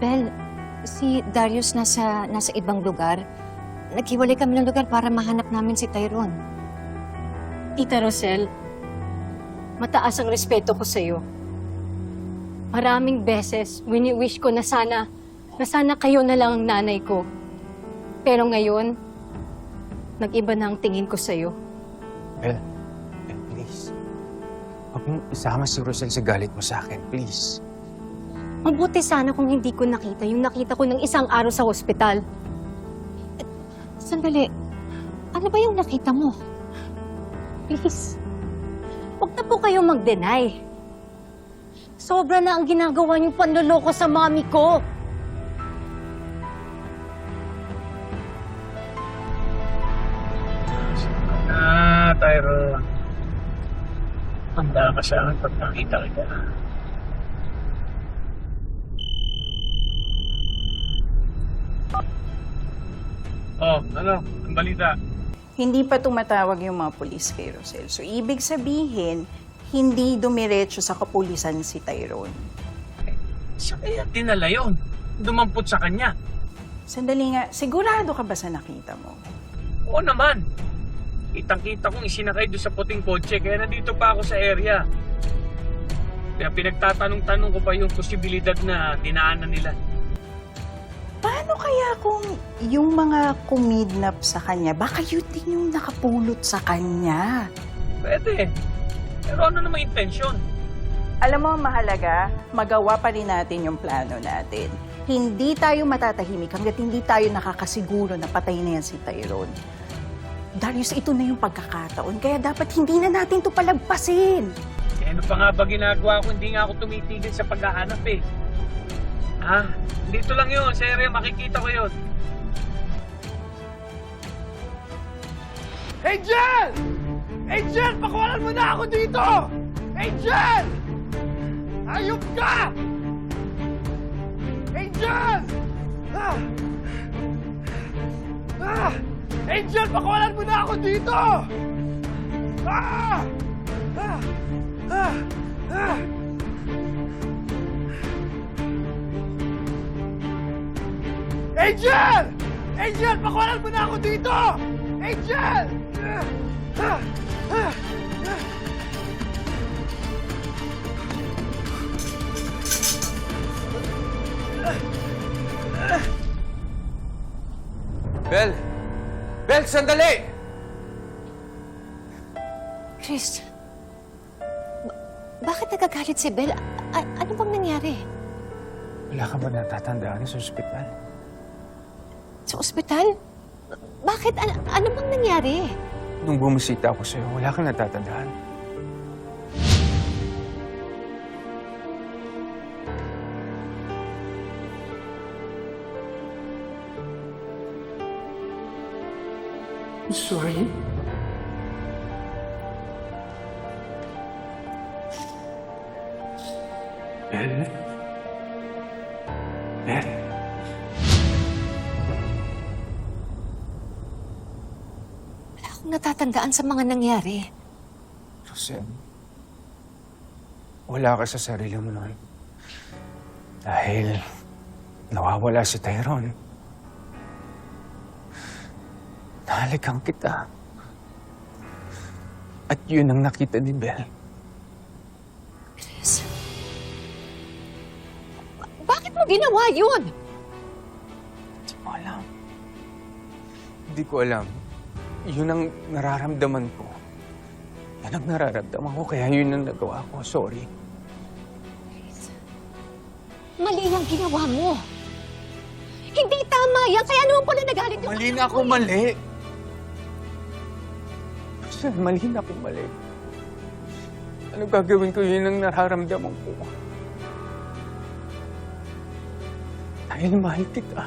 Bel, si Darius nasa ibang lugar. Naghiwalay kami ng lugar para mahanap namin si Tyrone. Tita Rosel, mataas ang respeto ko sa'yo. Maraming beses, wini-wish ko na sana kayo na lang ang nanay ko. Pero ngayon, nag-iba na ang tingin ko sa'yo. Bel, please. Huwag mong isama si Rosel sa galit mo sa akin, please. Mabuti sana kung hindi ko nakita yung nakita ko ng isang araw sa hospital. Sandali, ano ba yung nakita mo? Please, huwag na po kayong mag-deny. Sobra na ang ginagawa niyong panloloko sa mami ko. Tyrone. Handa ka sa akin pag nakita kita. Oh, ano? Ang balita? Hindi pa tumatawag yung mga pulis kay Rosel. So, ibig sabihin, hindi dumiretso sa kapulisan si Tyrone. Siya kaya dinala yun. Dumampot sa kanya. Sandali nga, sigurado ka ba sa nakita mo? Oo naman. Kitang-kita kong isinakay doon sa puting kotse, kaya nandito pa ako sa area. Kaya pinagtatanong-tanong ko pa yung posibilidad na dinaanan nila. Paano kaya kung yung mga kumidnap sa kanya, baka yun din yung nakapulot sa kanya? Pwede. Pero ano naman intensyon? Alam mo, ang mahalaga, magawa pa rin natin yung plano natin. Hindi tayo matatahimik hanggat hindi tayo nakakasiguro na patay na yan si Tyrone. Darius, ito na yung pagkakataon, kaya dapat hindi na natin ito palagpasin. Eh, ano pa nga ba ginagawa ko? Hindi nga ako tumitigil sa paghahanap eh. Ah, dito lang yun. Sa area, makikita ko yun. Angel! Angel! Pakuwalan mo na ako dito! Angel! Ayop ka! Angel! Ah! Ah! Angel! Pakuwalan mo na ako dito! Ah! Ah! Ah! Ah! Angel! Angel! Pakuwalan mo na ako dito! Angel! Bel! Bel, sandali! Chris, bakit nagagalit si Bel? Ano bang nangyari? Wala ka ba natatandaan sa ospital? Sa ospital? Bakit? Ano bang nangyari? Nung bumisita ako sa'yo, wala kang natatandaan. I'm sorry. Bel? Bel? Wala akong natatandaan sa mga nangyari. Rosel, wala ka sa sarili mo nun. Dahil nawawala si Tyrone. Nahalikan kita. At yun ang nakita ni Bel. Chris, bakit mo ginawa yun? Hindi ko alam. Hindi ko alam. Yun ang nararamdaman ko. Yan ang nararamdaman ko, kaya yun ang nagawa ko. Sorry. Mali ang ginawa mo. Hindi tama yan. Kaya naman pala nagalit yung... Mali na ako, mali. Rosel, mali na ako, mali. Ano gagawin ko? Yun ang nararamdaman ko. Dahil mahal kita.